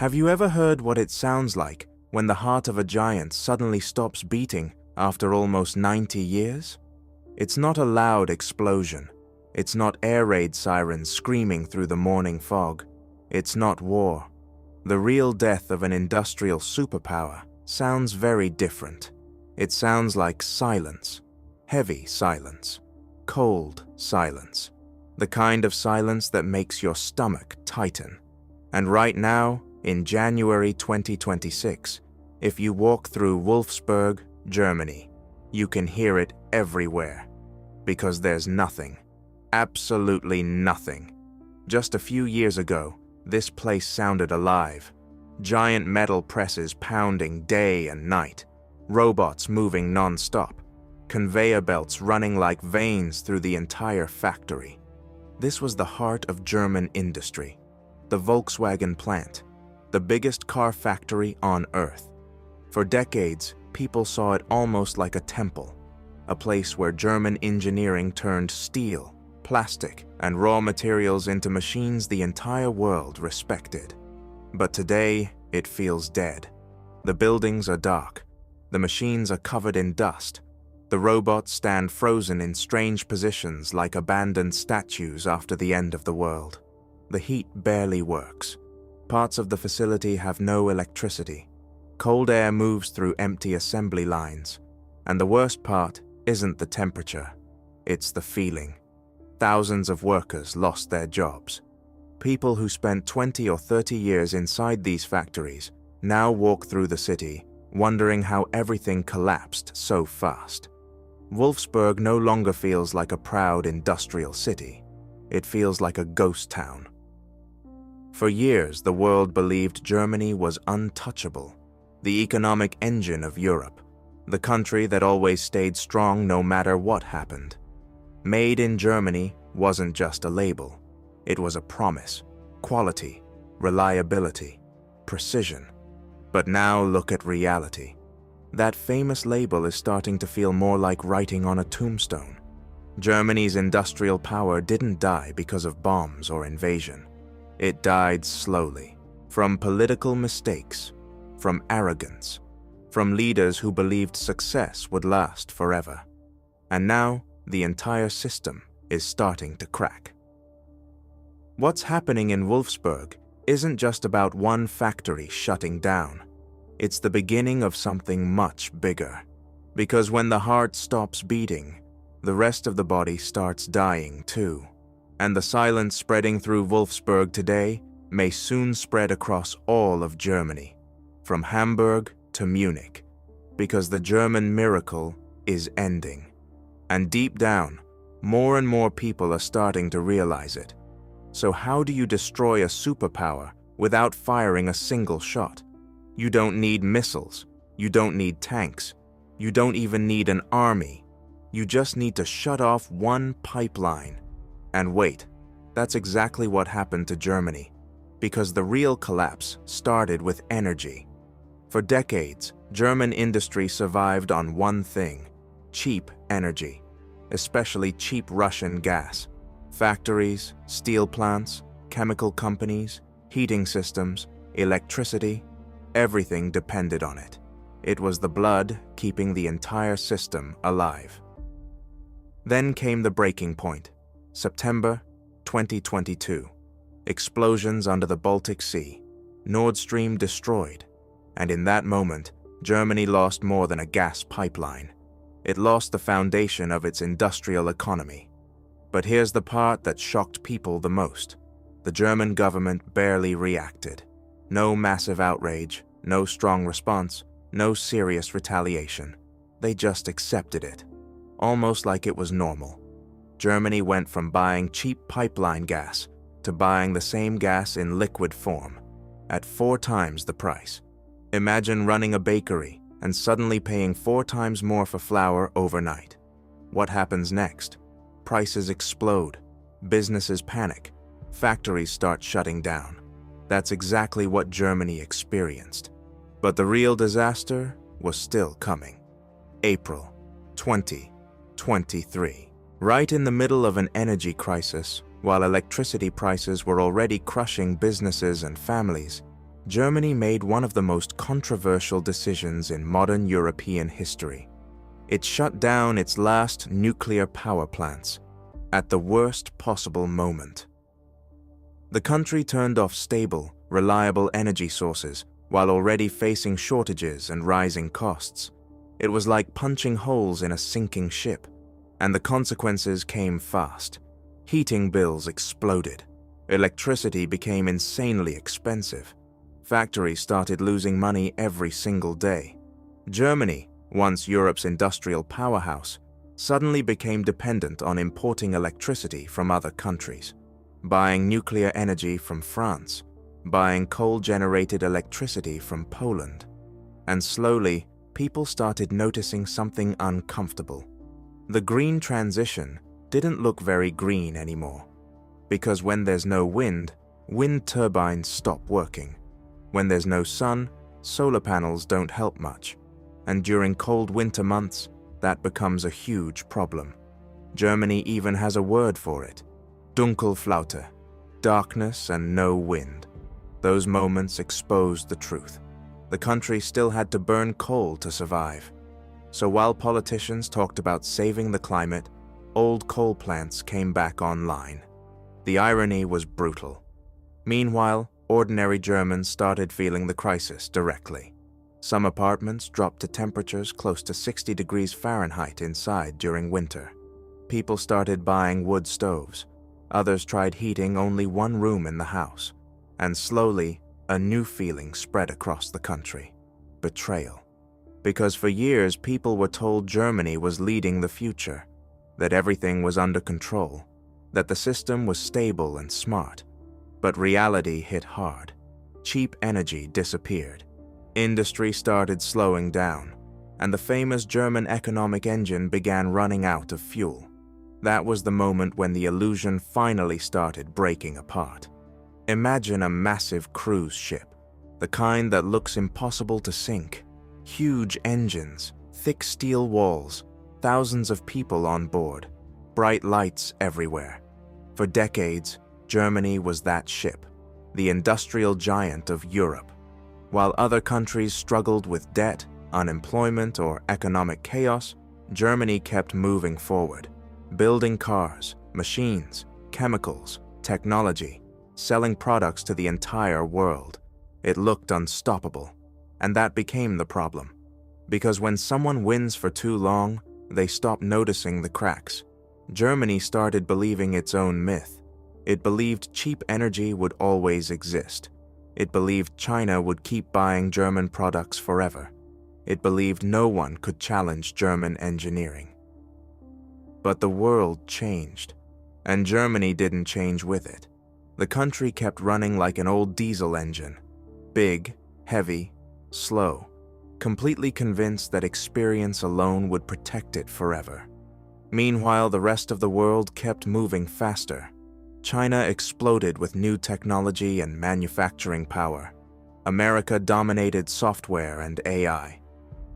Have you ever heard what it sounds like when the heart of a giant suddenly stops beating after almost 90 years? It's not a loud explosion. It's not air raid sirens screaming through the morning fog. It's not war. The real death of an industrial superpower sounds very different. It sounds like silence. Heavy silence. Cold silence. The kind of silence that makes your stomach tighten. And right now, in January 2026, if you walk through Wolfsburg, Germany, you can hear it everywhere. Because there's nothing. Absolutely nothing. Just a few years ago, this place sounded alive. Giant metal presses pounding day and night. Robots moving non-stop. Conveyor belts running like veins through the entire factory. This was the heart of German industry. The Volkswagen plant. The biggest car factory on Earth. For decades, people saw it almost like a temple. A place where German engineering turned steel, plastic, and raw materials into machines the entire world respected. But today, it feels dead. The buildings are dark. The machines are covered in dust. The robots stand frozen in strange positions like abandoned statues after the end of the world. The heat barely works. Parts of the facility have no electricity. Cold air moves through empty assembly lines. And the worst part isn't the temperature. It's the feeling. Thousands of workers lost their jobs. People who spent 20 or 30 years inside these factories now walk through the city, wondering how everything collapsed so fast. Wolfsburg no longer feels like a proud industrial city. It feels like a ghost town. For years, the world believed Germany was untouchable, the economic engine of Europe, the country that always stayed strong no matter what happened. Made in Germany wasn't just a label. It was a promise, quality, reliability, precision. But now look at reality. That famous label is starting to feel more like writing on a tombstone. Germany's industrial power didn't die because of bombs or invasion. It died slowly, from political mistakes, from arrogance, from leaders who believed success would last forever. And now, the entire system is starting to crack. What's happening in Wolfsburg isn't just about one factory shutting down. It's the beginning of something much bigger. Because when the heart stops beating, the rest of the body starts dying too. And the silence spreading through Wolfsburg today may soon spread across all of Germany, from Hamburg to Munich, because the German miracle is ending. And deep down, more and more people are starting to realize it. So how do you destroy a superpower without firing a single shot? You don't need missiles. You don't need tanks. You don't even need an army. You just need to shut off one pipeline. And wait, that's exactly what happened to Germany, because the real collapse started with energy. For decades, German industry survived on one thing: cheap energy, especially cheap Russian gas. Factories, steel plants, chemical companies, heating systems, electricity, everything depended on it. It was the blood keeping the entire system alive. Then came the breaking point, September 2022. Explosions under the Baltic Sea, Nord Stream destroyed, and in that moment, Germany lost more than a gas pipeline. It lost the foundation of its industrial economy. But here's the part that shocked people the most. The German government barely reacted. No massive outrage, no strong response, no serious retaliation. They just accepted it, almost like it was normal. Germany went from buying cheap pipeline gas to buying the same gas in liquid form, at 4 times the price. Imagine running a bakery and suddenly paying 4 times more for flour overnight. What happens next? Prices explode, businesses panic, factories start shutting down. That's exactly what Germany experienced. But the real disaster was still coming. April 2023. Right in the middle of an energy crisis, while electricity prices were already crushing businesses and families, Germany made one of the most controversial decisions in modern European history. It shut down its last nuclear power plants at the worst possible moment. The country turned off stable, reliable energy sources while already facing shortages and rising costs. It was like punching holes in a sinking ship, and the consequences came fast. Heating bills exploded. Electricity became insanely expensive. Factories started losing money every single day. Germany, once Europe's industrial powerhouse, suddenly became dependent on importing electricity from other countries, buying nuclear energy from France, buying coal-generated electricity from Poland. And slowly, people started noticing something uncomfortable. The green transition didn't look very green anymore, because when there's no wind, wind turbines stop working. When there's no sun, solar panels don't help much. And during cold winter months, that becomes a huge problem. Germany even has a word for it: Dunkelflaute, darkness and no wind. Those moments exposed the truth. The country still had to burn coal to survive. So while politicians talked about saving the climate, old coal plants came back online. The irony was brutal. Meanwhile, ordinary Germans started feeling the crisis directly. Some apartments dropped to temperatures close to 60 degrees Fahrenheit inside during winter. People started buying wood stoves. Others tried heating only one room in the house. And slowly, a new feeling spread across the country: betrayal. Because for years, people were told Germany was leading the future, that everything was under control, that the system was stable and smart. But reality hit hard. Cheap energy disappeared. Industry started slowing down, and the famous German economic engine began running out of fuel. That was the moment when the illusion finally started breaking apart. Imagine a massive cruise ship, the kind that looks impossible to sink. Huge engines, thick steel walls, thousands of people on board, bright lights everywhere. For decades, Germany was that ship, the industrial giant of Europe. While other countries struggled with debt, unemployment, or economic chaos, Germany kept moving forward, building cars, machines, chemicals, technology, selling products to the entire world. It looked unstoppable, and that became the problem. Because when someone wins for too long, they stop noticing the cracks. Germany started believing its own myth. It believed cheap energy would always exist. It believed China would keep buying German products forever. It believed no one could challenge German engineering. But the world changed, and Germany didn't change with it. The country kept running like an old diesel engine, big, heavy, slow, completely convinced that experience alone would protect it forever. Meanwhile, the rest of the world kept moving faster. China exploded with new technology and manufacturing power. America dominated software and AI.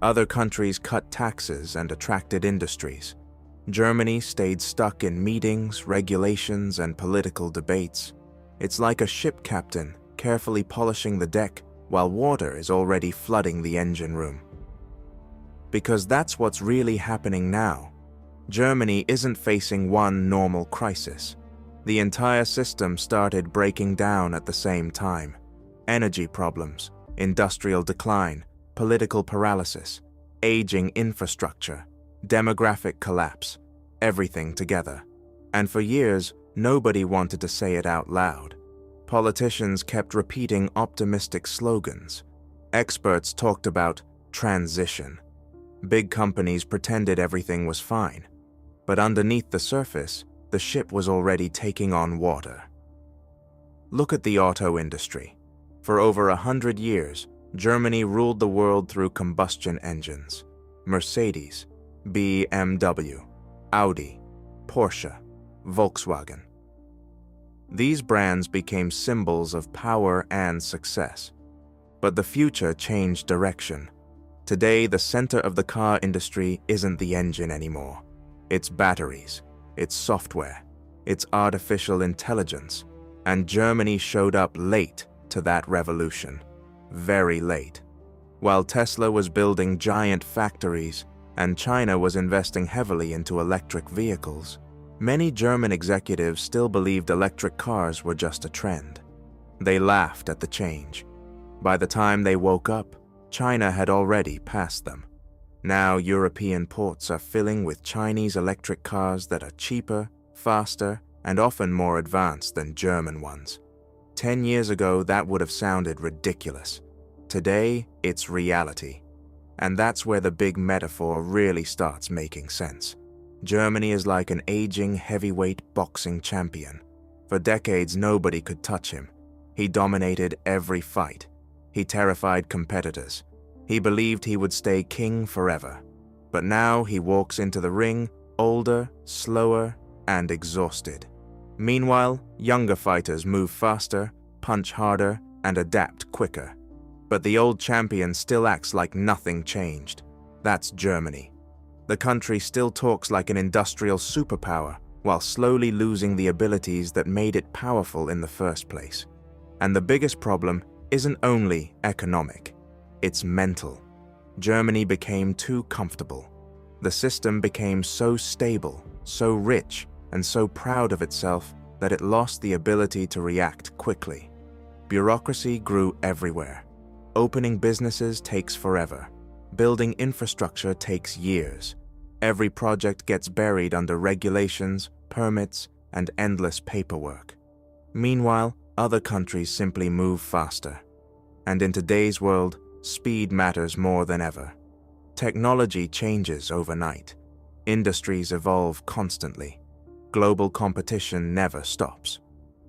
Other countries cut taxes and attracted industries. Germany stayed stuck in meetings, regulations, and political debates. It's like a ship captain carefully polishing the deck while water is already flooding the engine room. Because that's what's really happening now. Germany isn't facing one normal crisis. The entire system started breaking down at the same time. Energy problems, industrial decline, political paralysis, aging infrastructure, demographic collapse, everything together. And for years, nobody wanted to say it out loud. Politicians kept repeating optimistic slogans. Experts talked about transition. Big companies pretended everything was fine. But underneath the surface, the ship was already taking on water. Look at the auto industry. For over 100 years, Germany ruled the world through combustion engines. Mercedes, BMW, Audi, Porsche, Volkswagen. These brands became symbols of power and success. But the future changed direction. Today, the center of the car industry isn't the engine anymore. It's batteries, it's software, it's artificial intelligence, and Germany showed up late to that revolution. very late. While Tesla was building giant factories and China was investing heavily into electric vehicles, many German executives still believed electric cars were just a trend. They laughed at the change. By the time they woke up, China had already passed them. Now European ports are filling with Chinese electric cars that are cheaper, faster, and often more advanced than German ones. 10 years ago, that would have sounded ridiculous. Today, it's reality. And that's where the big metaphor really starts making sense. Germany is like an aging heavyweight boxing champion. For decades, nobody could touch him. He dominated every fight. He terrified competitors. He believed he would stay king forever. But now he walks into the ring, older, slower, and exhausted. Meanwhile, younger fighters move faster, punch harder, and adapt quicker. But the old champion still acts like nothing changed. That's Germany. The country still talks like an industrial superpower, while slowly losing the abilities that made it powerful in the first place. And the biggest problem isn't only economic, it's mental. Germany became too comfortable. The system became so stable, so rich, and so proud of itself that it lost the ability to react quickly. Bureaucracy grew everywhere. Opening businesses takes forever. Building infrastructure takes years. Every project gets buried under regulations, permits, and endless paperwork. Meanwhile, other countries simply move faster. And in today's world, speed matters more than ever. Technology changes overnight. Industries evolve constantly. Global competition never stops.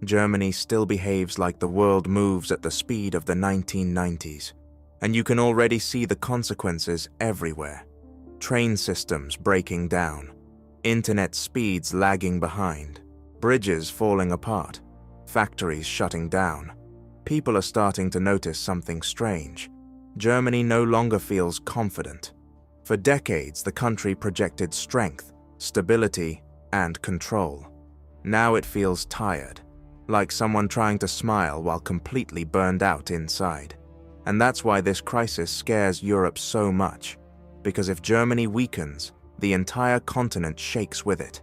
Germany still behaves like the world moves at the speed of the 1990s. And you can already see the consequences everywhere. Train systems breaking down. Internet speeds lagging behind. Bridges falling apart. Factories shutting down. People are starting to notice something strange. Germany no longer feels confident. For decades, the country projected strength, stability, and control. Now it feels tired, like someone trying to smile while completely burned out inside. And that's why this crisis scares Europe so much, because if Germany weakens, the entire continent shakes with it.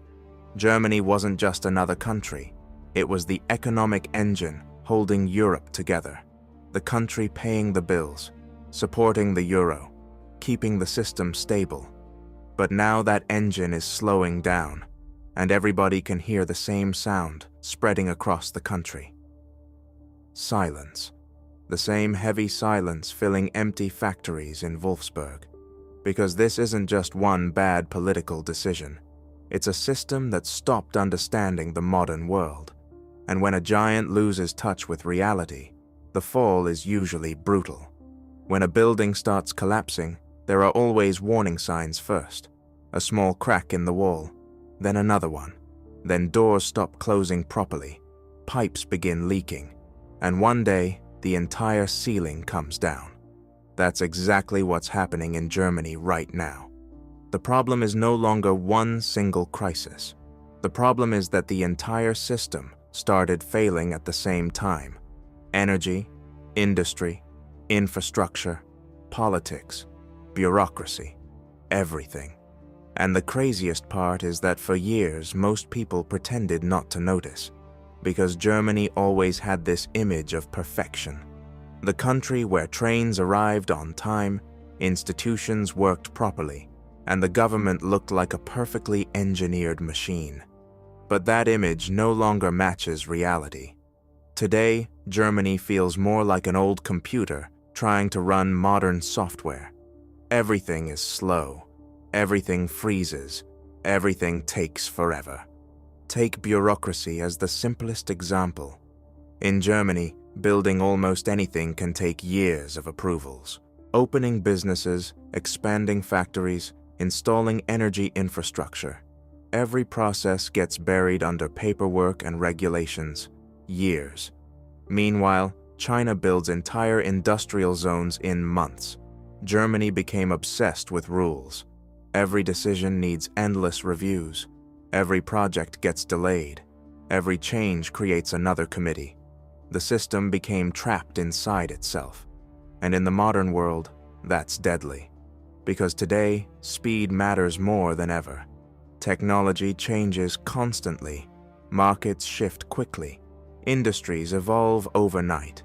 Germany wasn't just another country. It was the economic engine holding Europe together, the country paying the bills, supporting the euro, keeping the system stable. But now that engine is slowing down, and everybody can hear the same sound spreading across the country. Silence. The same heavy silence filling empty factories in Wolfsburg. Because this isn't just one bad political decision. It's a system that stopped understanding the modern world. And when a giant loses touch with reality, the fall is usually brutal. When a building starts collapsing, there are always warning signs first. A small crack in the wall, then another one. Then doors stop closing properly, pipes begin leaking, and one day, the entire ceiling comes down. That's exactly what's happening in Germany right now. The problem is no longer one single crisis. The problem is that the entire system started failing at the same time. Energy, industry, infrastructure, politics, bureaucracy, everything. And the craziest part is that for years, most people pretended not to notice, because Germany always had this image of perfection. The country where trains arrived on time, institutions worked properly, and the government looked like a perfectly engineered machine. But that image no longer matches reality. Today, Germany feels more like an old computer trying to run modern software. Everything is slow. Everything freezes. Everything takes forever. Take bureaucracy as the simplest example. In Germany, building almost anything can take years of approvals. Opening businesses, expanding factories, installing energy infrastructure. Every process gets buried under paperwork and regulations. Years. Meanwhile, China builds entire industrial zones in months. Germany became obsessed with rules. Every decision needs endless reviews. Every project gets delayed. Every change creates another committee. The system became trapped inside itself. And in the modern world, that's deadly. Because today, speed matters more than ever. Technology changes constantly. Markets shift quickly. Industries evolve overnight.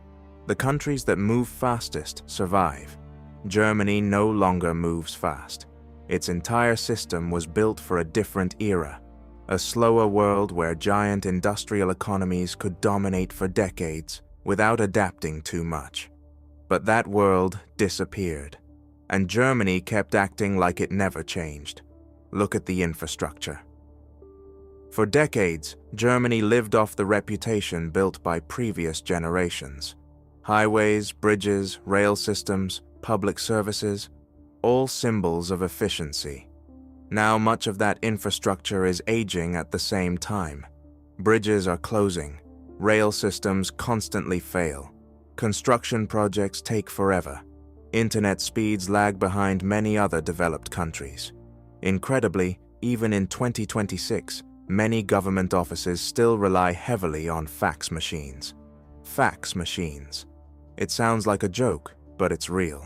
The countries that move fastest survive. Germany no longer moves fast. Its entire system was built for a different era. A slower world where giant industrial economies could dominate for decades without adapting too much. But that world disappeared, and Germany kept acting like it never changed. Look at the infrastructure. For decades, Germany lived off the reputation built by previous generations. Highways, bridges, rail systems, public services, all symbols of efficiency. Now much of that infrastructure is aging at the same time. Bridges are closing, rail systems constantly fail, construction projects take forever, internet speeds lag behind many other developed countries. Incredibly, even in 2026, many government offices still rely heavily on fax machines. Fax machines. It sounds like a joke, but it's real.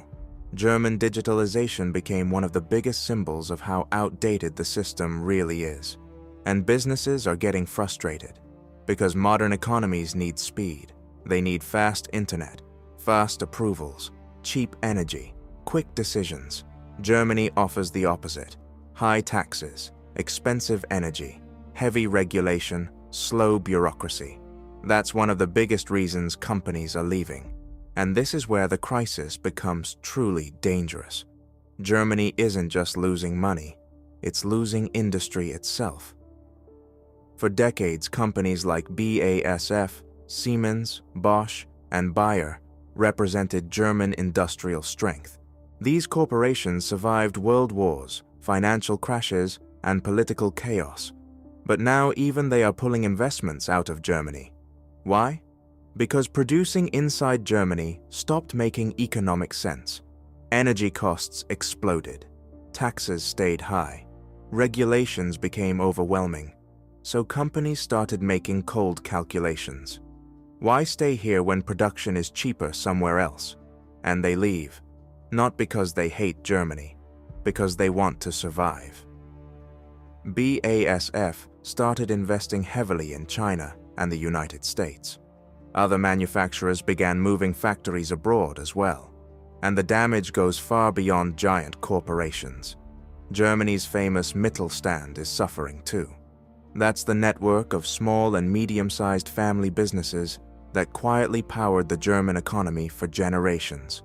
German digitalization became one of the biggest symbols of how outdated the system really is. And businesses are getting frustrated, because modern economies need speed. They need fast internet, fast approvals, cheap energy, quick decisions. Germany offers the opposite. High taxes, expensive energy, heavy regulation, slow bureaucracy. That's one of the biggest reasons companies are leaving. And this is where the crisis becomes truly dangerous. Germany isn't just losing money, it's losing industry itself. For decades, companies like BASF, Siemens, Bosch, and Bayer represented German industrial strength. These corporations survived world wars, financial crashes, and political chaos. But now even they are pulling investments out of Germany. Why? Because producing inside Germany stopped making economic sense. Energy costs exploded. Taxes stayed high. Regulations became overwhelming. So companies started making cold calculations. Why stay here when production is cheaper somewhere else? And they leave. Not because they hate Germany, because they want to survive. BASF started investing heavily in China and the United States. Other manufacturers began moving factories abroad as well, and the damage goes far beyond giant corporations. Germany's famous Mittelstand is suffering too. That's the network of small and medium-sized family businesses that quietly powered the German economy for generations.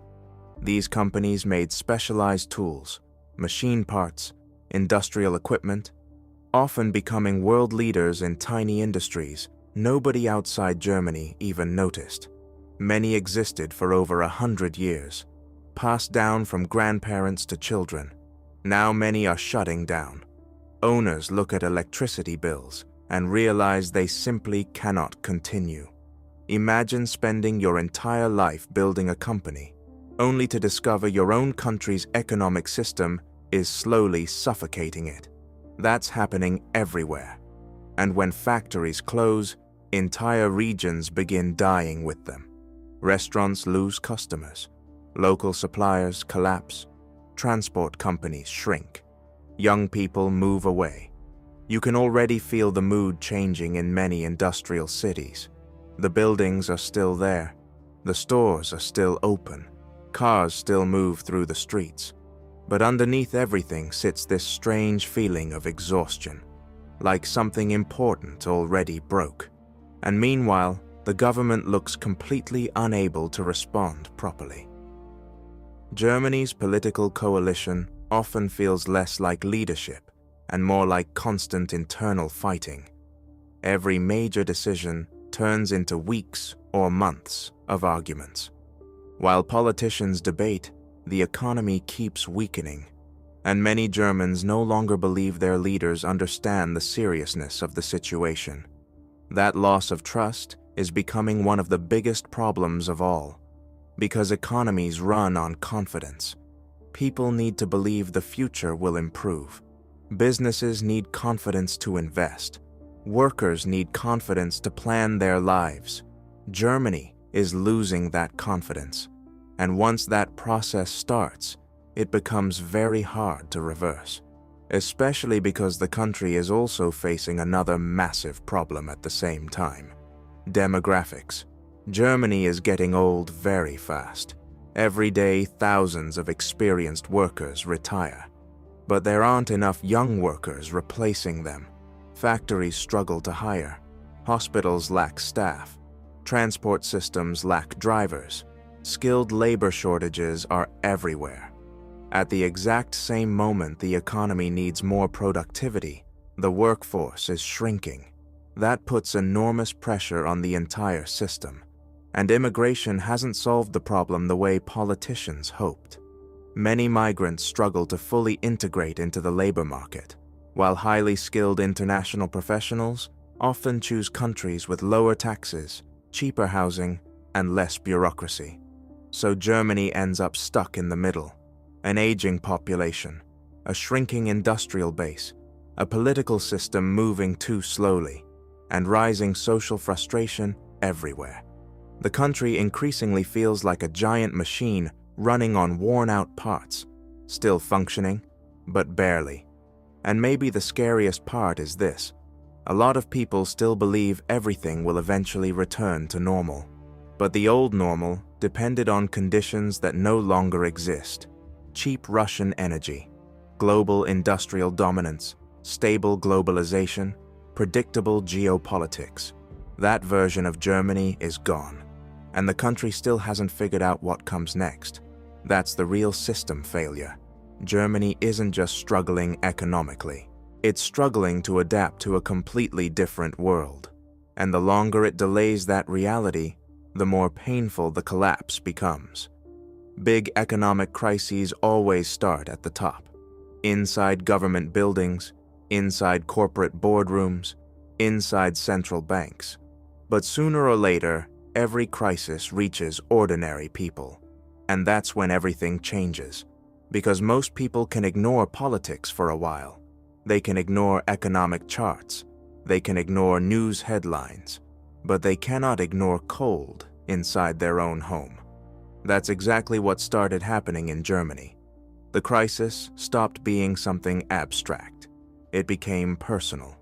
These companies made specialized tools, machine parts, industrial equipment, often becoming world leaders in tiny industries nobody outside Germany even noticed. Many existed for over 100 years, passed down from grandparents to children. Now many are shutting down. Owners look at electricity bills and realize they simply cannot continue. Imagine spending your entire life building a company, only to discover your own country's economic system is slowly suffocating it. That's happening everywhere. And when factories close, entire regions begin dying with them. Restaurants lose customers. Local suppliers collapse. Transport companies shrink. Young people move away. You can already feel the mood changing in many industrial cities. The buildings are still there. The stores are still open. Cars still move through the streets. But underneath everything sits this strange feeling of exhaustion, like something important already broke. And meanwhile, the government looks completely unable to respond properly. Germany's political coalition often feels less like leadership and more like constant internal fighting. Every major decision turns into weeks or months of arguments. While politicians debate, the economy keeps weakening, and many Germans no longer believe their leaders understand the seriousness of the situation. That loss of trust is becoming one of the biggest problems of all, because economies run on confidence. People need to believe the future will improve. Businesses need confidence to invest. Workers need confidence to plan their lives. Germany is losing that confidence. And once that process starts, it becomes very hard to reverse, especially because the country is also facing another massive problem at the same time: demographics. Germany is getting old very fast. Every day, thousands of experienced workers retire. But there aren't enough young workers replacing them. Factories struggle to hire. Hospitals lack staff. Transport systems lack drivers. Skilled labor shortages are everywhere. At the exact same moment the economy needs more productivity, the workforce is shrinking. That puts enormous pressure on the entire system. And immigration hasn't solved the problem the way politicians hoped. Many migrants struggle to fully integrate into the labor market, while highly skilled international professionals often choose countries with lower taxes, cheaper housing, and less bureaucracy. So Germany ends up stuck in the middle: an aging population, a shrinking industrial base, a political system moving too slowly, and rising social frustration everywhere. The country increasingly feels like a giant machine running on worn-out parts, still functioning, but barely. And maybe the scariest part is this: a lot of people still believe everything will eventually return to normal. But the old normal depended on conditions that no longer exist: cheap Russian energy, global industrial dominance, stable globalization, predictable geopolitics. That version of Germany is gone, and the country still hasn't figured out what comes next. That's the real system failure. Germany isn't just struggling economically. It's struggling to adapt to a completely different world. And the longer it delays that reality, the more painful the collapse becomes. Big economic crises always start at the top: inside government buildings, inside corporate boardrooms, inside central banks. But sooner or later, every crisis reaches ordinary people. And that's when everything changes. Because most people can ignore politics for a while. They can ignore economic charts. They can ignore news headlines. But they cannot ignore cold inside their own home. That's exactly what started happening in Germany. The crisis stopped being something abstract. It became personal.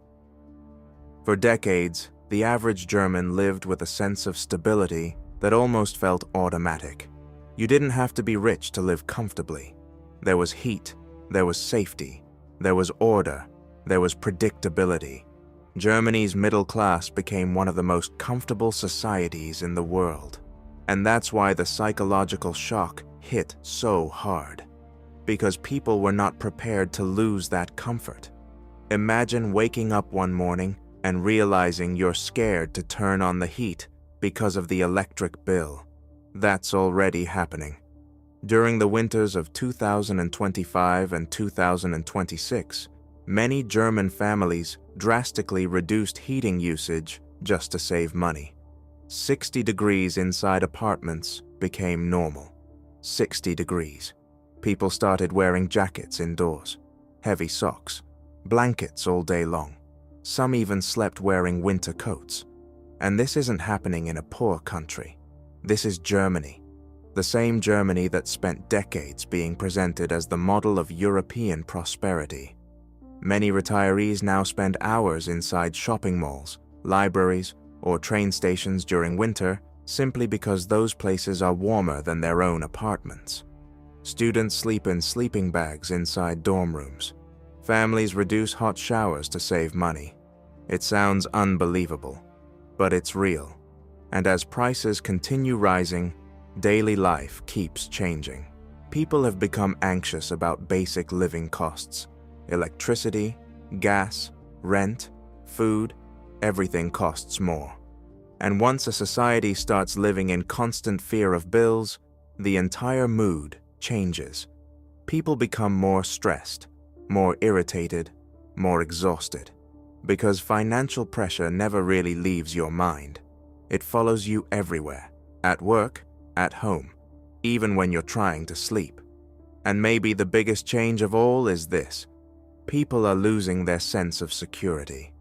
For decades, the average German lived with a sense of stability that almost felt automatic. You didn't have to be rich to live comfortably. There was heat, there was safety, there was order, there was predictability. Germany's middle class became one of the most comfortable societies in the world. And that's why the psychological shock hit so hard. Because people were not prepared to lose that comfort. Imagine waking up one morning and realizing you're scared to turn on the heat because of the electric bill. That's already happening. During the winters of 2025 and 2026, many German families drastically reduced heating usage just to save money. 60 degrees inside apartments became normal. 60 degrees. People started wearing jackets indoors, heavy socks, blankets all day long. Some even slept wearing winter coats. And this isn't happening in a poor country. This is Germany. The same Germany that spent decades being presented as the model of European prosperity. Many retirees now spend hours inside shopping malls, libraries, or train stations during winter simply because those places are warmer than their own apartments. Students sleep in sleeping bags inside dorm rooms. Families reduce hot showers to save money. It sounds unbelievable, but it's real. And as prices continue rising, daily life keeps changing. People have become anxious about basic living costs. Electricity, gas, rent, food, everything costs more. And once a society starts living in constant fear of bills, the entire mood changes. People become more stressed, more irritated, more exhausted. Because financial pressure never really leaves your mind. It follows you everywhere, at work, at home, even when you're trying to sleep. And maybe the biggest change of all is this: people are losing their sense of security.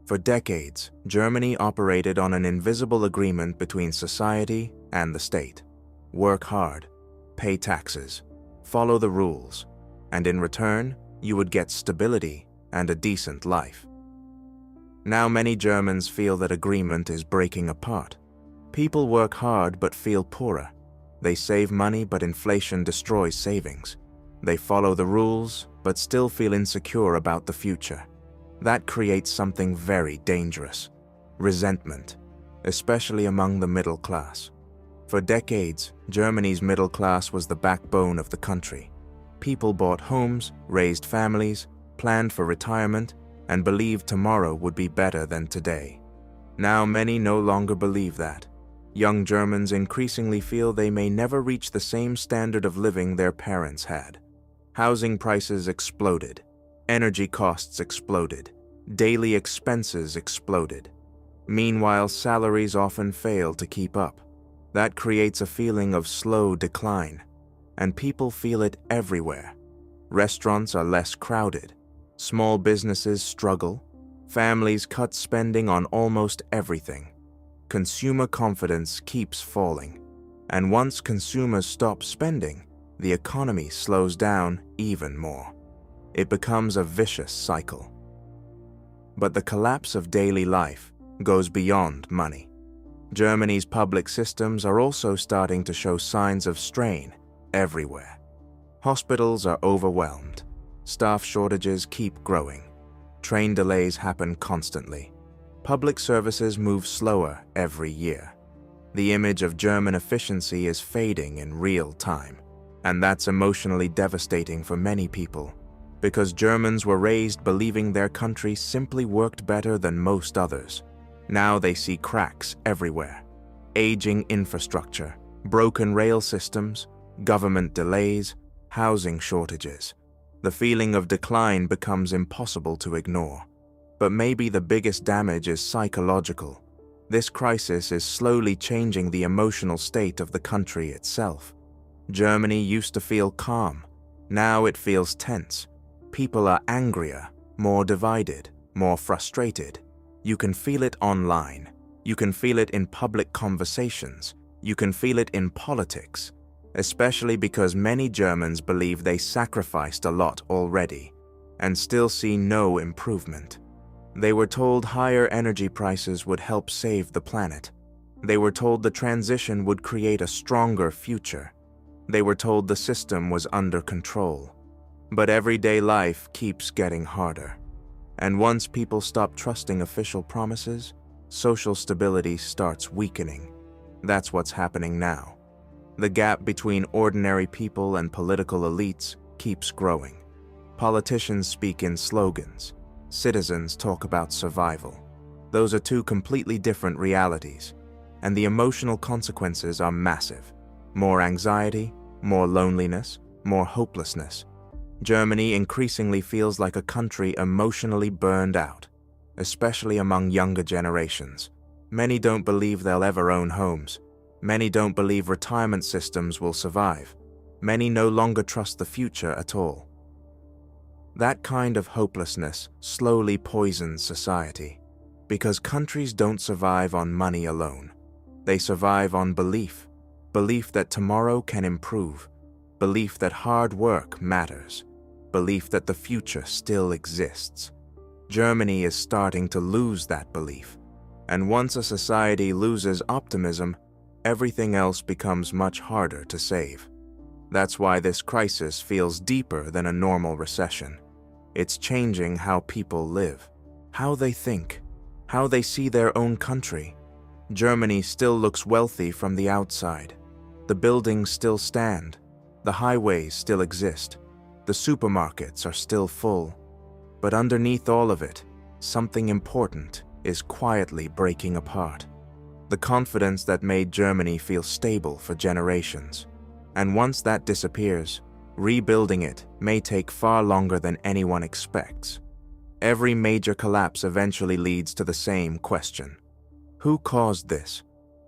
For decades, Germany operated on an invisible agreement between society and the state. work hard, pay taxes, follow the rules, and in return, you would get stability and a decent life. Now many Germans feel that agreement is breaking apart. People work hard but feel poorer. They save money but inflation destroys savings. They follow the rules but still feel insecure about the future. That creates something very dangerous: resentment, especially among the middle class. For decades, Germany's middle class was the backbone of the country. People bought homes, raised families, planned for retirement, and believed tomorrow would be better than today. Now many no longer believe that. Young Germans increasingly feel they may never reach the same standard of living their parents had. Housing prices exploded. Energy costs exploded. Daily expenses exploded. Meanwhile, salaries often fail to keep up. That creates a feeling of slow decline, and people feel it everywhere. Restaurants are less crowded. Small businesses struggle. Families cut spending on almost everything. Consumer confidence keeps falling. And once consumers stop spending, the economy slows down even more. It becomes a vicious cycle. But the collapse of daily life goes beyond money. Germany's public systems are also starting to show signs of strain everywhere. Hospitals are overwhelmed. Staff shortages keep growing. Train delays happen constantly. Public services move slower every year. The image of German efficiency is fading in real time, and that's emotionally devastating for many people, because Germans were raised believing their country simply worked better than most others. Now they see cracks everywhere: aging infrastructure, broken rail systems, government delays, housing shortages. The feeling of decline becomes impossible to ignore. But maybe the biggest damage is psychological. This crisis is slowly changing the emotional state of the country itself. Germany used to feel calm. Now it feels tense. People are angrier, more divided, more frustrated. You can feel it online. You can feel it in public conversations. You can feel it in politics, especially because many Germans believe they sacrificed a lot already and still see no improvement. They were told higher energy prices would help save the planet. They were told the transition would create a stronger future. They were told the system was under control. But everyday life keeps getting harder. And once people stop trusting official promises, social stability starts weakening. That's what's happening now. The gap between ordinary people and political elites keeps growing. Politicians speak in slogans. Citizens talk about survival. Those are two completely different realities, and the emotional consequences are massive. More anxiety, more loneliness, more hopelessness. Germany increasingly feels like a country emotionally burned out, especially among younger generations. Many don't believe they'll ever own homes. Many don't believe retirement systems will survive. Many no longer trust the future at all. That kind of hopelessness slowly poisons society, because countries don't survive on money alone. They survive on belief. Belief that tomorrow can improve. Belief that hard work matters. Belief that the future still exists. Germany is starting to lose that belief. And once a society loses optimism, everything else becomes much harder to save. That's why this crisis feels deeper than a normal recession. It's changing how people live, how they think, how they see their own country. Germany still looks wealthy from the outside. The buildings still stand. The highways still exist. The supermarkets are still full. But underneath all of it, something important is quietly breaking apart. The confidence that made Germany feel stable for generations. And once that disappears, rebuilding it may take far longer than anyone expects. Every major collapse eventually leads to the same question. Who caused this?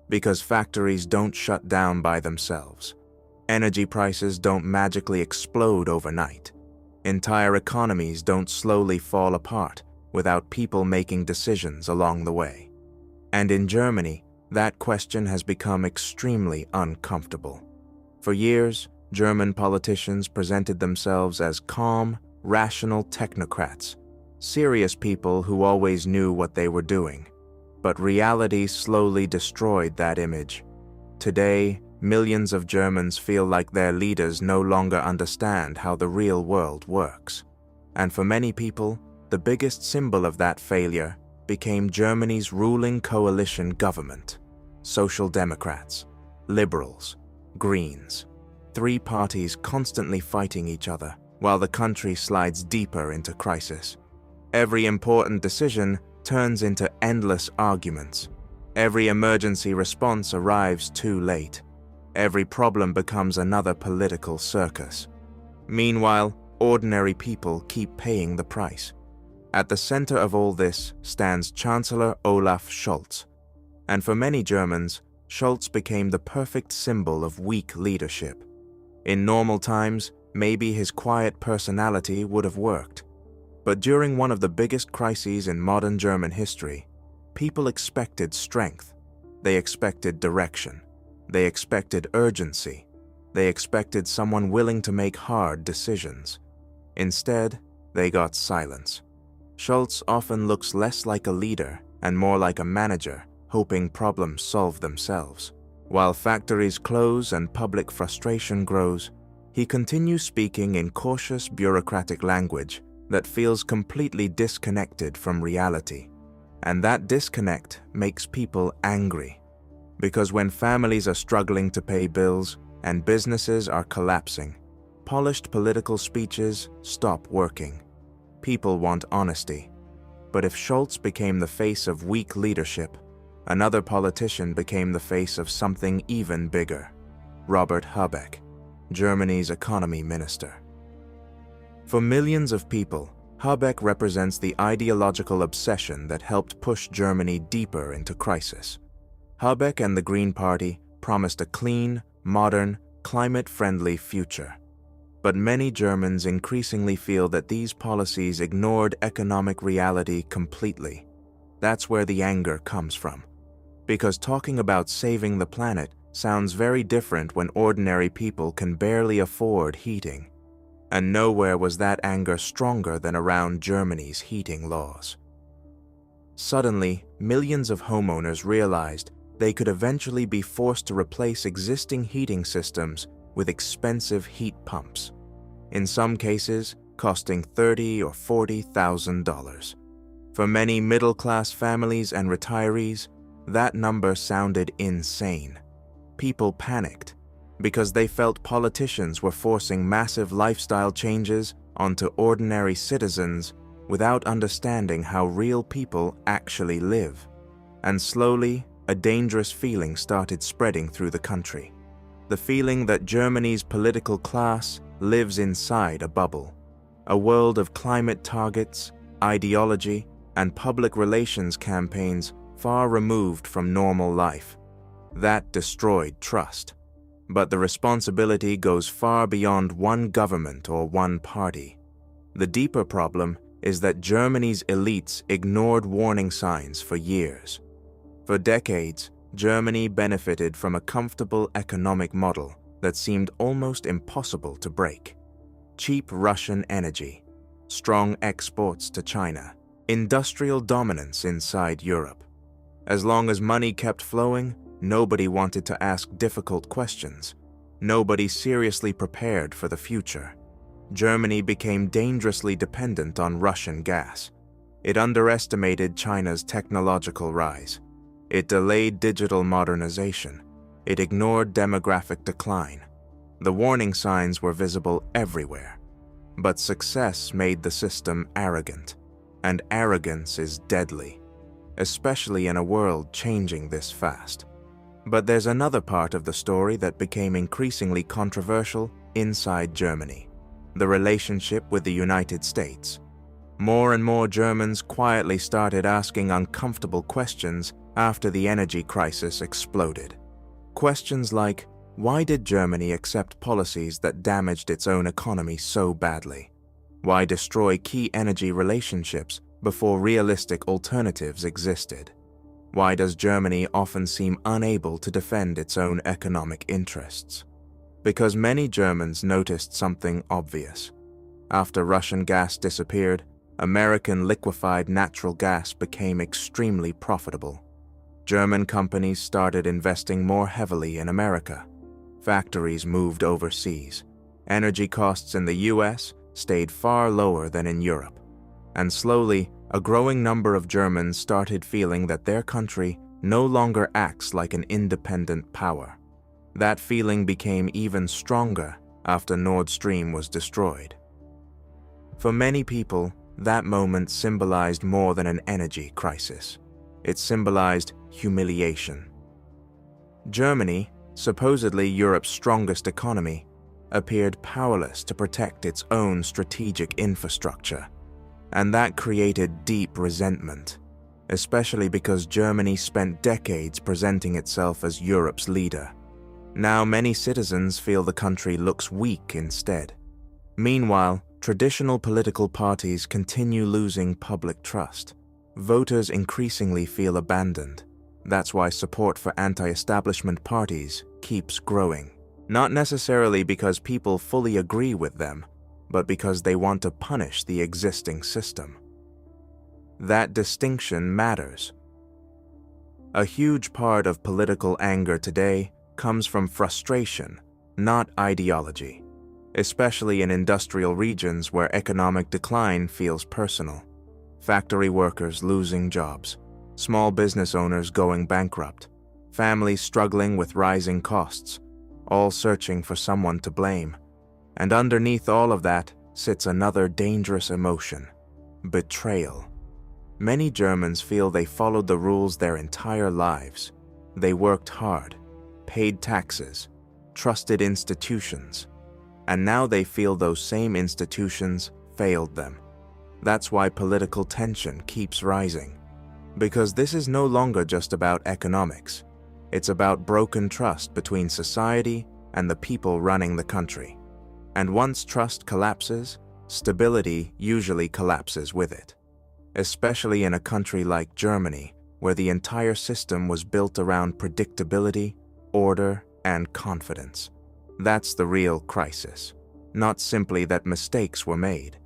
Because factories don't shut down by themselves. Energy prices don't magically explode overnight. Entire economies don't slowly fall apart without people making decisions along the way. And in Germany, that question has become extremely uncomfortable. For years, German politicians presented themselves as calm, rational technocrats, serious people who always knew what they were doing. But reality slowly destroyed that image. Today, millions of Germans feel like their leaders no longer understand how the real world works. And for many people, the biggest symbol of that failure became Germany's ruling coalition government: Social Democrats, Liberals, Greens. Three parties constantly fighting each other while the country slides deeper into crisis. Every important decision turns into endless arguments. Every emergency response arrives too late. Every problem becomes another political circus. Meanwhile, ordinary people keep paying the price. At the center of all this stands Chancellor Olaf Scholz. And for many Germans, Scholz became the perfect symbol of weak leadership. In normal times, maybe his quiet personality would have worked. But during one of the biggest crises in modern German history, people expected strength. They expected direction. They expected urgency. They expected someone willing to make hard decisions. Instead, they got silence. Scholz often looks less like a leader and more like a manager, hoping problems solve themselves. While factories close and public frustration grows, he continues speaking in cautious bureaucratic language that feels completely disconnected from reality. And that disconnect makes people angry. Because when families are struggling to pay bills and businesses are collapsing, polished political speeches stop working. People want honesty. But if Scholz became the face of weak leadership, another politician became the face of something even bigger: Robert Habeck, Germany's economy minister. For millions of people, Habeck represents the ideological obsession that helped push Germany deeper into crisis. Habeck and the Green Party promised a clean, modern, climate-friendly future. But many Germans increasingly feel that these policies ignored economic reality completely. That's where the anger comes from. Because talking about saving the planet sounds very different when ordinary people can barely afford heating. And nowhere was that anger stronger than around Germany's heating laws. Suddenly, millions of homeowners realized they could eventually be forced to replace existing heating systems with expensive heat pumps, in some cases costing $30,000 or $40,000. For many middle-class families and retirees, that number sounded insane. People panicked because they felt politicians were forcing massive lifestyle changes onto ordinary citizens without understanding how real people actually live. And slowly, a dangerous feeling started spreading through the country. The feeling that Germany's political class lives inside a bubble, a world of climate targets, ideology, and public relations campaigns far removed from normal life. That destroyed trust. But the responsibility goes far beyond one government or one party. The deeper problem is that Germany's elites ignored warning signs for years. For decades, Germany benefited from a comfortable economic model that seemed almost impossible to break. Cheap Russian energy, strong exports to China, industrial dominance inside Europe. As long as money kept flowing, nobody wanted to ask difficult questions. Nobody seriously prepared for the future. Germany became dangerously dependent on Russian gas. It underestimated China's technological rise. It delayed digital modernization. It ignored demographic decline. The warning signs were visible everywhere. But success made the system arrogant. And arrogance is deadly, especially in a world changing this fast. But there's another part of the story that became increasingly controversial inside Germany: the relationship with the United States. More and more Germans quietly started asking uncomfortable questions after the energy crisis exploded. Questions like, why did Germany accept policies that damaged its own economy so badly? Why destroy key energy relationships before realistic alternatives existed? Why does Germany often seem unable to defend its own economic interests? Because many Germans noticed something obvious. After Russian gas disappeared, American liquefied natural gas became extremely profitable. German companies started investing more heavily in America. Factories moved overseas. Energy costs in the US stayed far lower than in Europe. And slowly, a growing number of Germans started feeling that their country no longer acts like an independent power. That feeling became even stronger after Nord Stream was destroyed. For many people, that moment symbolized more than an energy crisis. It symbolized humiliation. Germany, supposedly Europe's strongest economy, appeared powerless to protect its own strategic infrastructure. And that created deep resentment, especially because Germany spent decades presenting itself as Europe's leader. Now many citizens feel the country looks weak instead. Meanwhile, traditional political parties continue losing public trust. Voters increasingly feel abandoned. That's why support for anti-establishment parties keeps growing. Not necessarily because people fully agree with them, but because they want to punish the existing system. That distinction matters. A huge part of political anger today comes from frustration, not ideology, especially in industrial regions where economic decline feels personal. Factory workers losing jobs, small business owners going bankrupt, families struggling with rising costs, all searching for someone to blame. And underneath all of that sits another dangerous emotion: betrayal. Many Germans feel they followed the rules their entire lives. They worked hard, paid taxes, trusted institutions, and now they feel those same institutions failed them. That's why political tension keeps rising. Because this is no longer just about economics. It's about broken trust between society and the people running the country. And once trust collapses, stability usually collapses with it. Especially in a country like Germany, where the entire system was built around predictability, order, and confidence. That's the real crisis. Not simply that mistakes were made,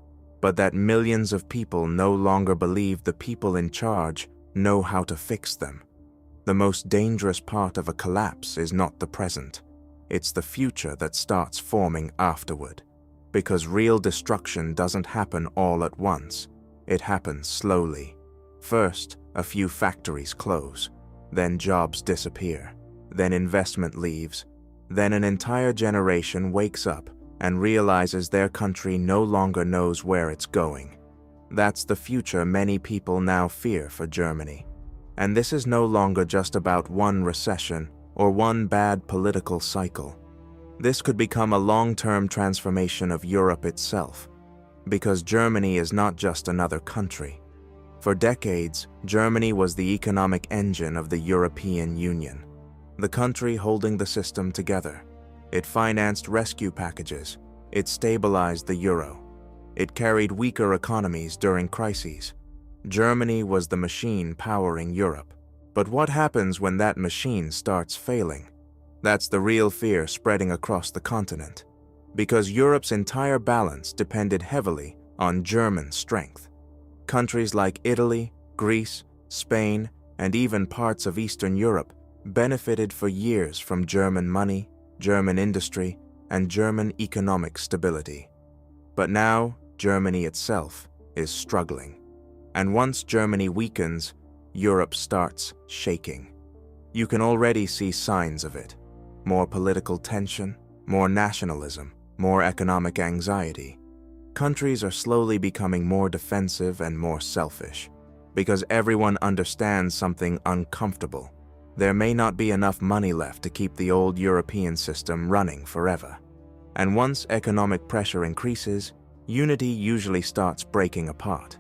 but that millions of people no longer believe the people in charge know how to fix them. The most dangerous part of a collapse is not the present. It's the future that starts forming afterward. Because real destruction doesn't happen all at once. It happens slowly. First, a few factories close. Then jobs disappear. Then investment leaves. Then an entire generation wakes up and realizes their country no longer knows where it's going. That's the future many people now fear for Germany. And this is no longer just about one recession or one bad political cycle. This could become a long-term transformation of Europe itself, because Germany is not just another country. For decades, Germany was the economic engine of the European Union, the country holding the system together. It financed rescue packages, it stabilized the euro, it carried weaker economies during crises. Germany was the machine powering Europe. But what happens when that machine starts failing? That's the real fear spreading across the continent. Because Europe's entire balance depended heavily on German strength. Countries like Italy, Greece, Spain, and even parts of Eastern Europe benefited for years from German money, German industry, and German economic stability. But now, Germany itself is struggling. And once Germany weakens, Europe starts shaking. You can already see signs of it. More political tension, more nationalism, more economic anxiety. Countries are slowly becoming more defensive and more selfish, because everyone understands something uncomfortable. There may not be enough money left to keep the old European system running forever. And once economic pressure increases, unity usually starts breaking apart.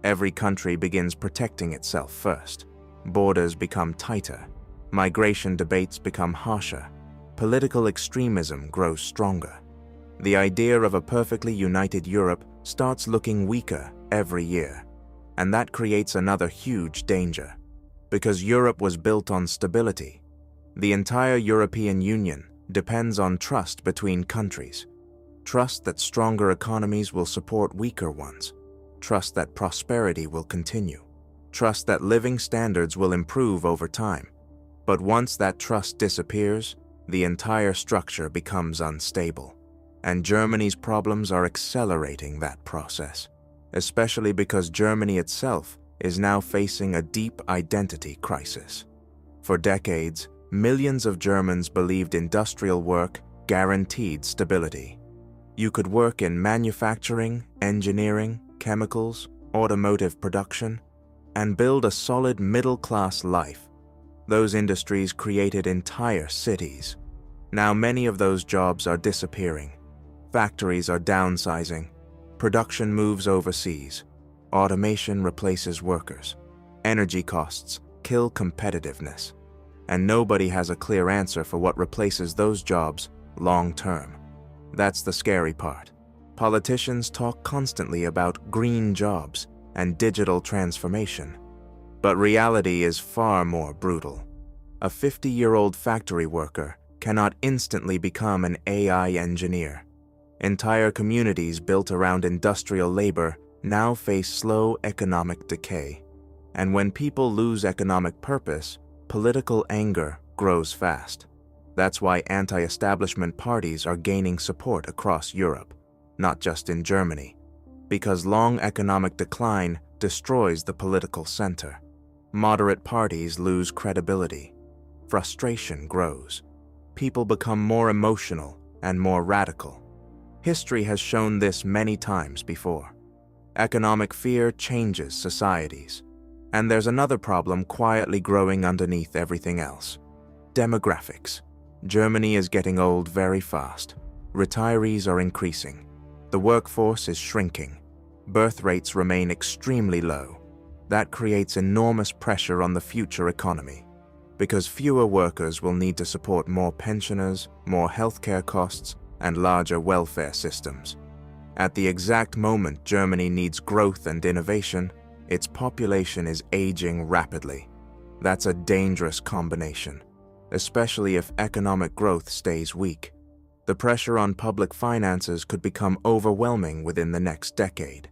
Every country begins protecting itself first. Borders become tighter. Migration debates become harsher. Political extremism grows stronger. The idea of a perfectly united Europe starts looking weaker every year. And that creates another huge danger. Because Europe was built on stability. The entire European Union, depends on trust between countries. Trust that stronger economies will support weaker ones. Trust that prosperity will continue. Trust that living standards will improve over time. But once that trust disappears, the entire structure becomes unstable. And Germany's problems are accelerating that process, especially because Germany itself is now facing a deep identity crisis. For decades, millions of Germans believed industrial work guaranteed stability. You could work in manufacturing, engineering, chemicals, automotive production, and build a solid middle-class life. Those industries created entire cities. Now many of those jobs are disappearing. Factories are downsizing. Production moves overseas. Automation replaces workers. Energy costs kill competitiveness. And nobody has a clear answer for what replaces those jobs long-term. That's the scary part. Politicians talk constantly about green jobs and digital transformation. But reality is far more brutal. A 50-year-old factory worker cannot instantly become an AI engineer. Entire communities built around industrial labor now face slow economic decay. And when people lose economic purpose, political anger grows fast. That's why anti-establishment parties are gaining support across Europe, not just in Germany, because long economic decline destroys the political center. Moderate parties lose credibility. Frustration grows. People become more emotional and more radical. History has shown this many times before. Economic fear changes societies. And there's another problem quietly growing underneath everything else: demographics. Germany is getting old very fast. Retirees are increasing. The workforce is shrinking. Birth rates remain extremely low. That creates enormous pressure on the future economy, because fewer workers will need to support more pensioners, more healthcare costs, and larger welfare systems. At the exact moment Germany needs growth and innovation, its population is aging rapidly. That's a dangerous combination, especially if economic growth stays weak. The pressure on public finances could become overwhelming within the next decade.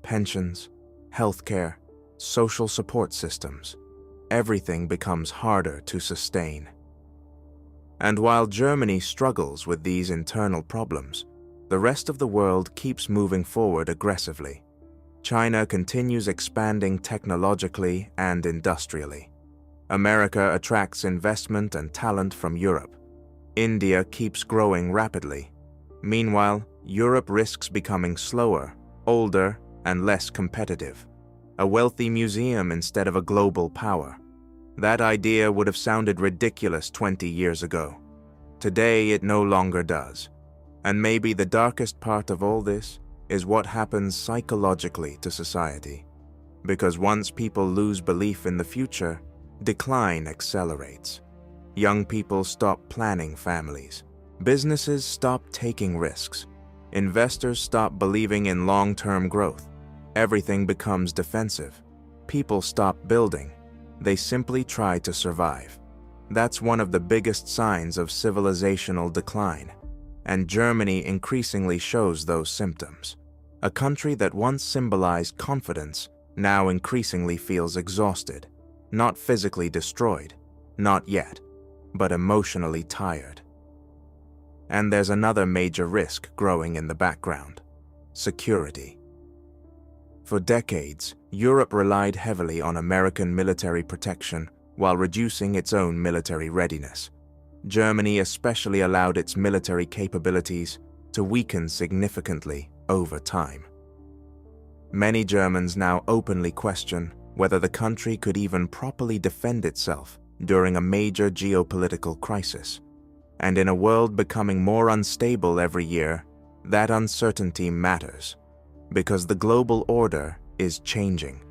Pensions, healthcare, social support systems, everything becomes harder to sustain. And while Germany struggles with these internal problems, the rest of the world keeps moving forward aggressively. China continues expanding technologically and industrially. America attracts investment and talent from Europe. India keeps growing rapidly. Meanwhile, Europe risks becoming slower, older, and less competitive. A wealthy museum instead of a global power. That idea would have sounded ridiculous 20 years ago. Today, it no longer does. And maybe the darkest part of all this is what happens psychologically to society. Because once people lose belief in the future, decline accelerates. Young people stop planning families. Businesses stop taking risks. Investors stop believing in long-term growth. Everything becomes defensive. People stop building. They simply try to survive. That's one of the biggest signs of civilizational decline. And Germany increasingly shows those symptoms. A country that once symbolized confidence now increasingly feels exhausted. Not physically destroyed, not yet, but emotionally tired. And there's another major risk growing in the background: security. For decades, Europe relied heavily on American military protection while reducing its own military readiness. Germany especially allowed its military capabilities to weaken significantly over time. Many Germans now openly question whether the country could even properly defend itself during a major geopolitical crisis. And in a world becoming more unstable every year, that uncertainty matters, because the global order is changing.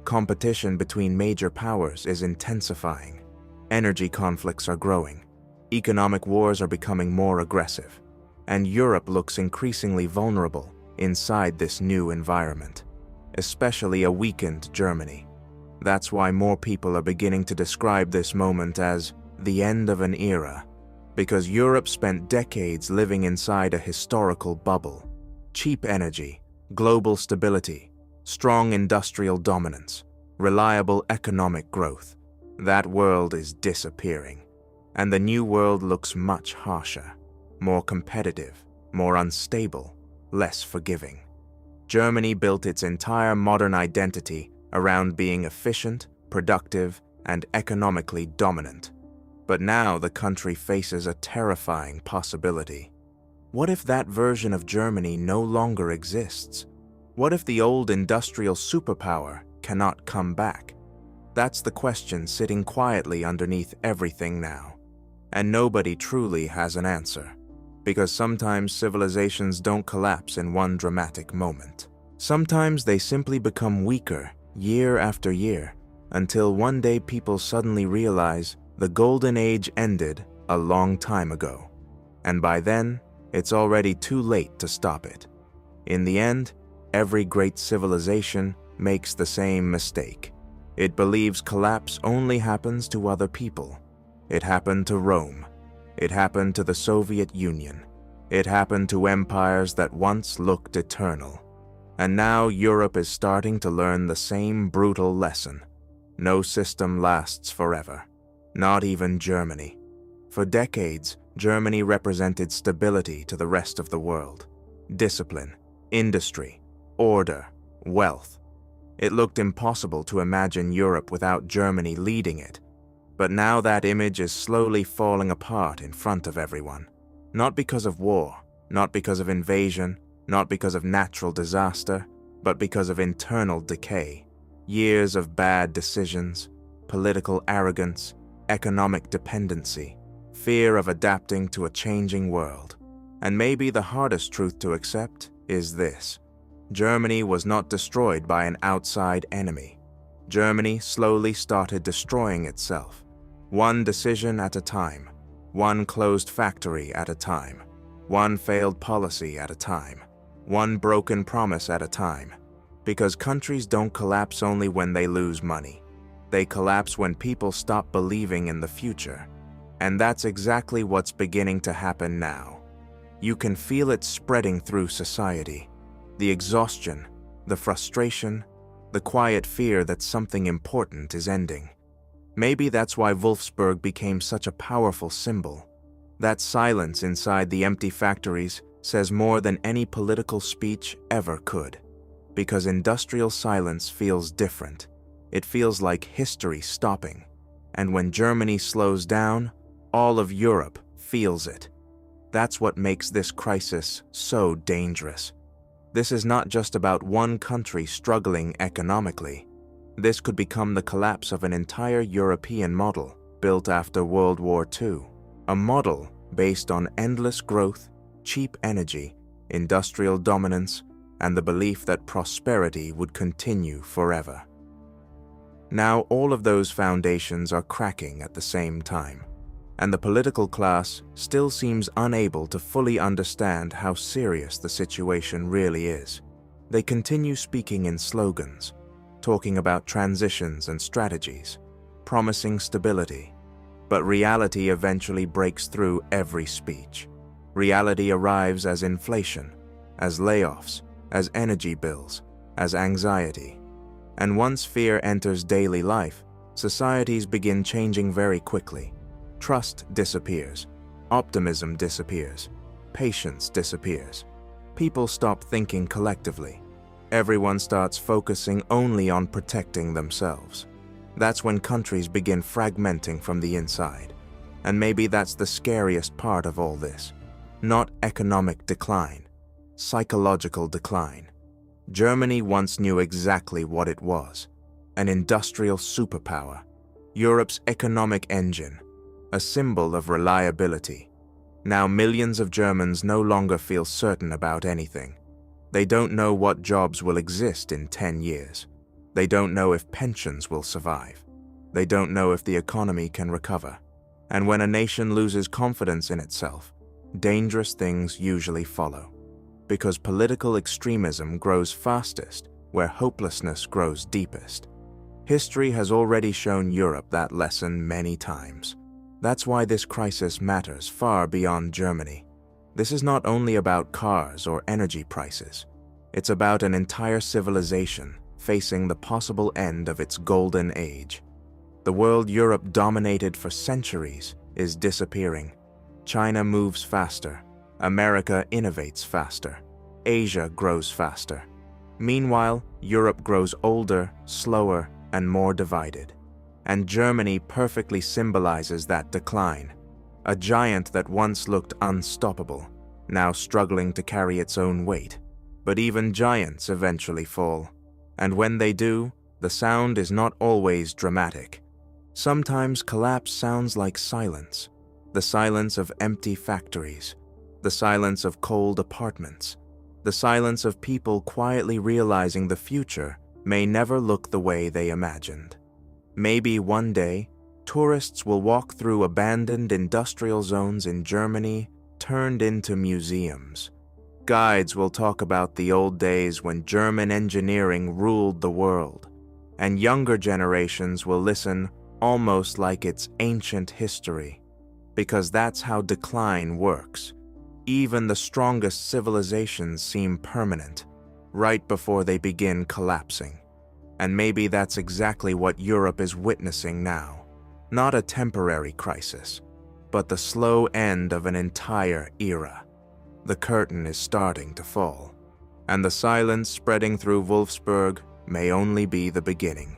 Competition between major powers is intensifying. Energy conflicts are growing. Economic wars are becoming more aggressive. And Europe looks increasingly vulnerable inside this new environment, especially a weakened Germany. That's why more people are beginning to describe this moment as the end of an era, Because Europe spent decades living inside a historical bubble. Cheap energy, global stability, strong industrial dominance, reliable economic growth. That world is disappearing. And the new world looks much harsher, more competitive, more unstable, less forgiving. Germany built its entire modern identity around being efficient, productive, and economically dominant. But now the country faces a terrifying possibility. What if that version of Germany no longer exists? What if the old industrial superpower cannot come back? That's the question sitting quietly underneath everything now. And nobody truly has an answer. Because sometimes civilizations don't collapse in one dramatic moment. Sometimes they simply become weaker year after year, until one day people suddenly realize the golden age ended a long time ago. And by then, it's already too late to stop it. In the end, every great civilization makes the same mistake. It believes collapse only happens to other people. It happened to Rome. It happened to the Soviet Union. It happened to empires that once looked eternal. And now Europe is starting to learn the same brutal lesson. No system lasts forever. Not even Germany. For decades, Germany represented stability to the rest of the world. Discipline, industry, order, wealth. It looked impossible to imagine Europe without Germany leading it. But now that image is slowly falling apart in front of everyone. Not because of war, not because of invasion, not because of natural disaster, but because of internal decay. Years of bad decisions, political arrogance, economic dependency, fear of adapting to a changing world. And maybe the hardest truth to accept is this. Germany was not destroyed by an outside enemy. Germany slowly started destroying itself. One decision at a time, one closed factory at a time, one failed policy at a time, one broken promise at a time. Because countries don't collapse only when they lose money. They collapse when people stop believing in the future. And that's exactly what's beginning to happen now. You can feel it spreading through society. The exhaustion, the frustration, the quiet fear that something important is ending. Maybe that's why Wolfsburg became such a powerful symbol. That silence inside the empty factories says more than any political speech ever could. Because industrial silence feels different. It feels like history stopping. And when Germany slows down, all of Europe feels it. That's what makes this crisis so dangerous. This is not just about one country struggling economically. This could become the collapse of an entire European model built after World War II. A model based on endless growth, cheap energy, industrial dominance, and the belief that prosperity would continue forever. Now all of those foundations are cracking at the same time, and the political class still seems unable to fully understand how serious the situation really is. They continue speaking in slogans, talking about transitions and strategies, promising stability. But reality eventually breaks through every speech. Reality arrives as inflation, as layoffs, as energy bills, as anxiety. And once fear enters daily life, societies begin changing very quickly. Trust disappears, optimism disappears, patience disappears. People stop thinking collectively. Everyone starts focusing only on protecting themselves. That's when countries begin fragmenting from the inside. And maybe that's the scariest part of all this. Not economic decline, psychological decline. Germany once knew exactly what it was. An industrial superpower, Europe's economic engine, a symbol of reliability. Now millions of Germans no longer feel certain about anything. They don't know what jobs will exist in 10 years. They don't know if pensions will survive. They don't know if the economy can recover. And when a nation loses confidence in itself, dangerous things usually follow. Because political extremism grows fastest where hopelessness grows deepest. History has already shown Europe that lesson many times. That's why this crisis matters far beyond Germany. This is not only about cars or energy prices. It's about an entire civilization facing the possible end of its golden age. The world Europe dominated for centuries is disappearing. China moves faster. America innovates faster. Asia grows faster. Meanwhile, Europe grows older, slower, and more divided. And Germany perfectly symbolizes that decline. A giant that once looked unstoppable, now struggling to carry its own weight. But even giants eventually fall. And when they do, the sound is not always dramatic. Sometimes collapse sounds like silence. The silence of empty factories. The silence of cold apartments. The silence of people quietly realizing the future may never look the way they imagined. Maybe one day, tourists will walk through abandoned industrial zones in Germany turned into museums. Guides will talk about the old days when German engineering ruled the world, and younger generations will listen almost like it's ancient history, because that's how decline works. Even the strongest civilizations seem permanent, right before they begin collapsing. And maybe that's exactly what Europe is witnessing now. Not a temporary crisis, but the slow end of an entire era. The curtain is starting to fall, and the silence spreading through Wolfsburg may only be the beginning.